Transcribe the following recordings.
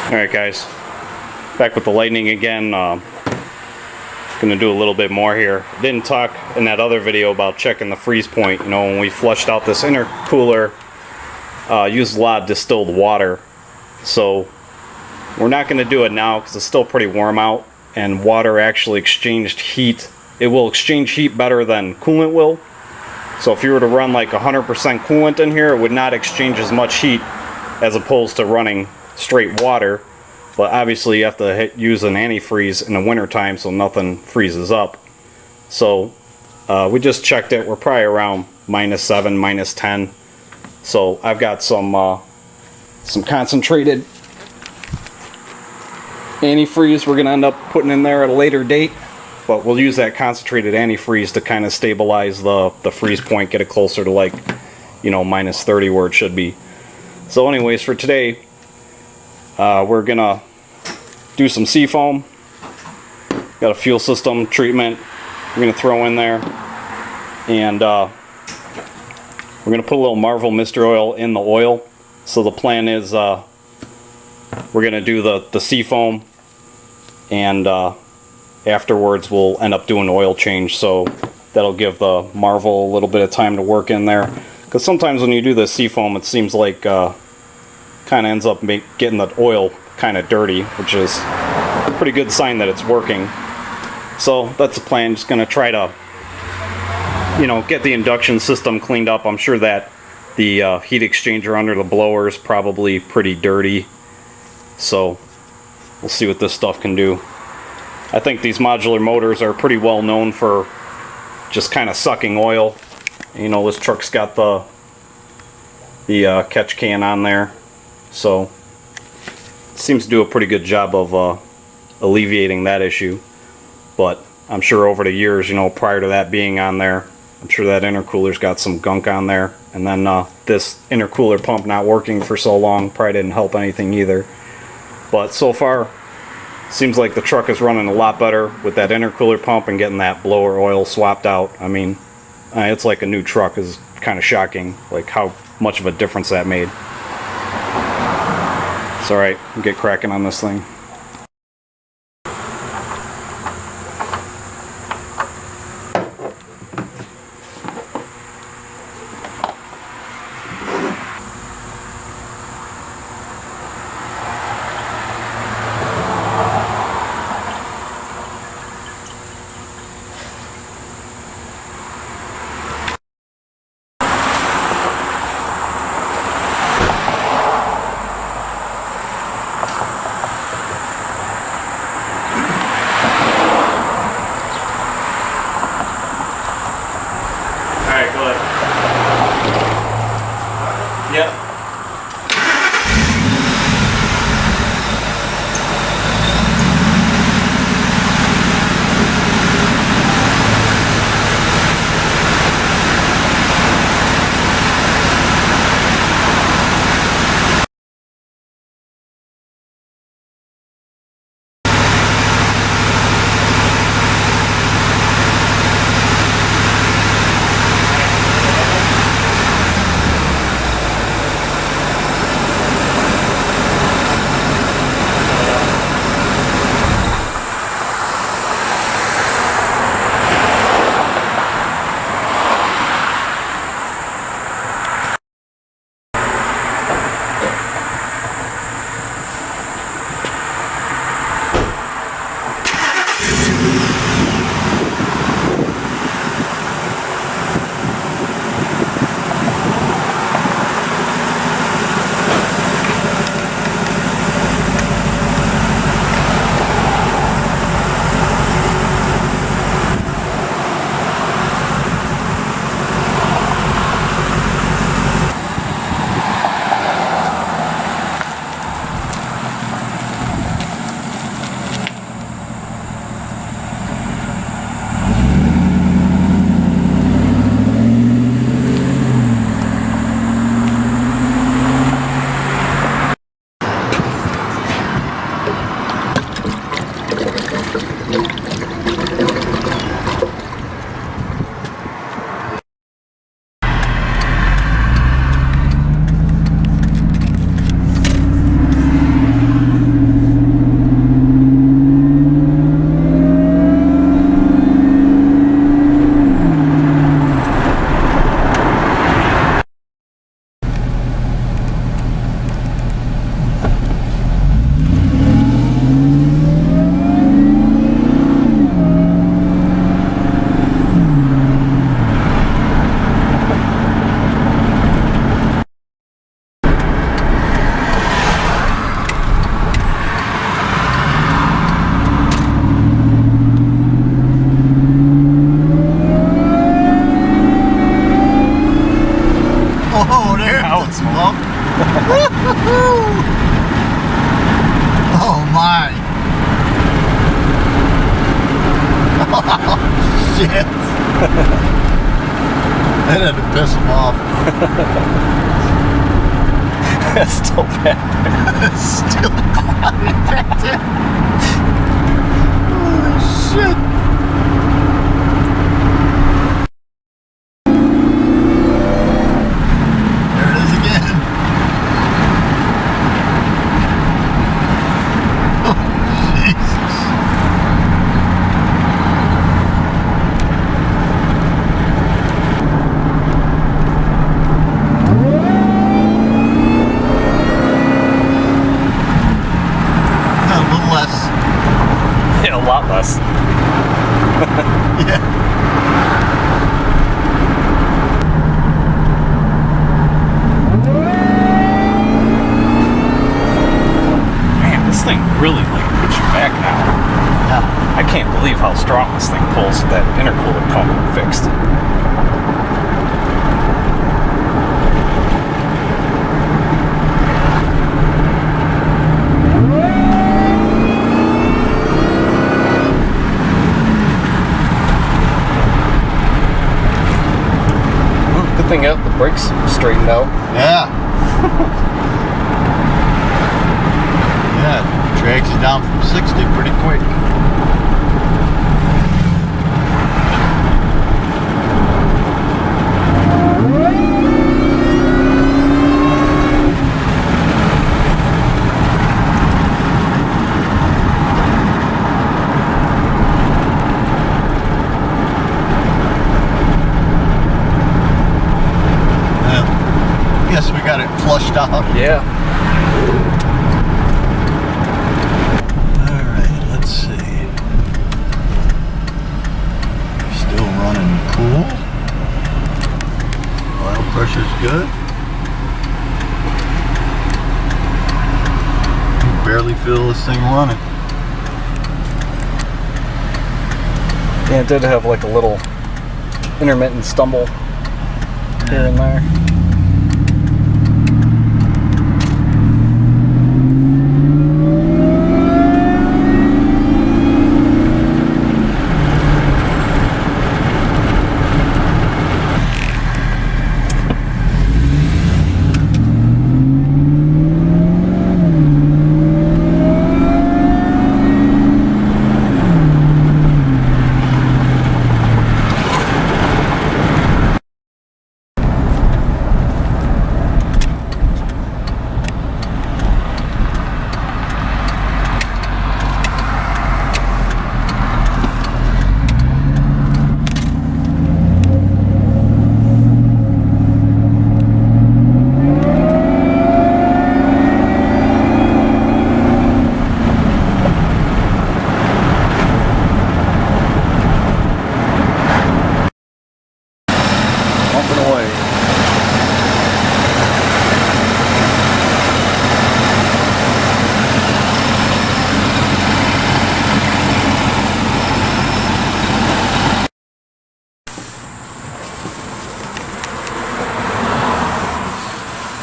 Alright guys, back with the Lightning again. Gonna do a little bit more here. Didn't talk in that other video about checking the freeze point. You know, when we flushed out this intercooler, used a lot of distilled water. So we're not gonna do it now because it's still pretty warm out, and water actually exchanged heat. It will exchange heat better than coolant will. So if you were to run like 100% coolant in here, it would not exchange as much heat as opposed to running straight water. But obviously you have to use an antifreeze in the winter time so nothing freezes up. So we just checked it. We're probably around -7, -10. So I've got some concentrated antifreeze we're gonna end up putting in there at a later date. But we'll use that concentrated antifreeze to kind of stabilize the freeze point, get it closer to, like, you know, -30 where it should be. So anyways, for today, we're gonna do some seafoam. Got a fuel system treatment we're gonna throw in there, and we're gonna put a little Marvel mystery oil in the oil. So the plan is we're gonna do the seafoam, and afterwards we'll end up doing oil change. So that'll give the Marvel a little bit of time to work in there, because sometimes when you do the seafoam, it seems like kind of ends up getting the oil kind of dirty, which is a pretty good sign that it's working. So that's the plan. Just gonna try to, you know, get the induction system cleaned up. I'm sure that the heat exchanger under the blower is probably pretty dirty, so we'll see what this stuff can do. I think these modular motors are pretty well known for just kind of sucking oil. You know, this truck's got the catch can on there, so it seems to do a pretty good job of alleviating that issue. But I'm sure over the years, you know, prior to that being on there, I'm sure that intercooler's got some gunk on there, and then this intercooler pump not working for so long probably didn't help anything either. But so far, seems like the truck is running a lot better with that intercooler pump and getting that blower oil swapped out. I mean, it's like a new truck. Is kind of shocking, like how much of a difference that made. It's alright, we'll get cracking on this thing. Oh my! Oh shit! That had to piss him off. That's still bad. Still infected. Holy shit! There it is again. Oh, Jesus. Yeah, a lot less. Yeah. Man, this thing really like puts you back now. Yeah. I can't believe how strong this thing pulls with that intercooler pump fixed. Good thing out the brakes straightened out. Yeah. Yeah, it drags you down from 60 pretty quick. Guess we got it flushed out. Yeah. Alright, let's see. Still running cool. Oil pressure's good. You can barely feel this thing running. Yeah, it did have like a little intermittent stumble here and there.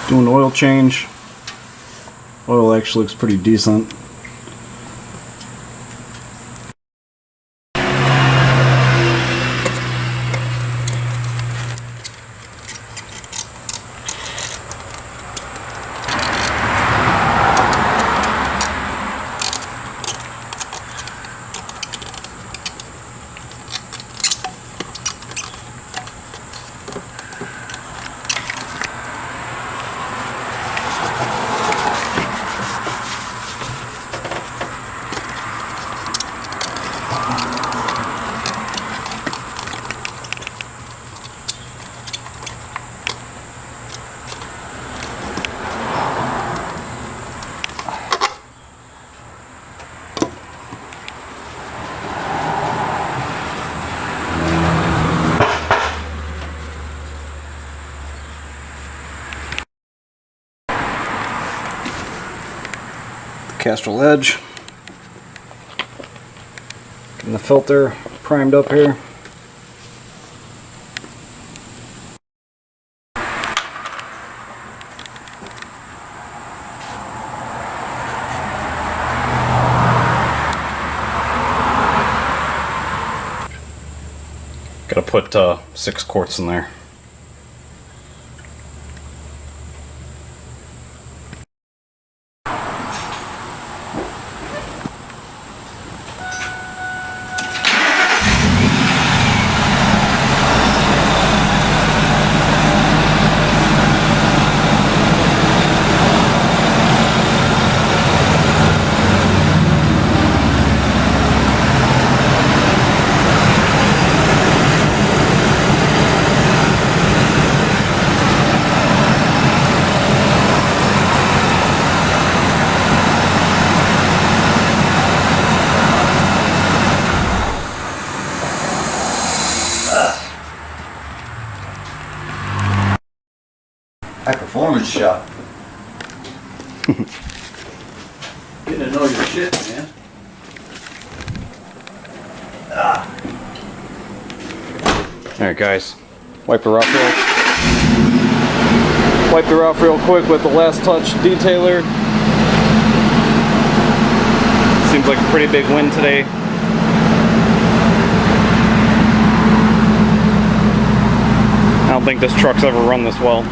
Doing oil change. Oil actually looks pretty decent. Castrol edge. Getting the filter primed up here. Gotta put 6 quarts in there. High performance shop. Getting to know your shit, man. Alright guys, wipe her off real quick with the last touch detailer. Seems like a pretty big win today. I don't think this truck's ever run this well.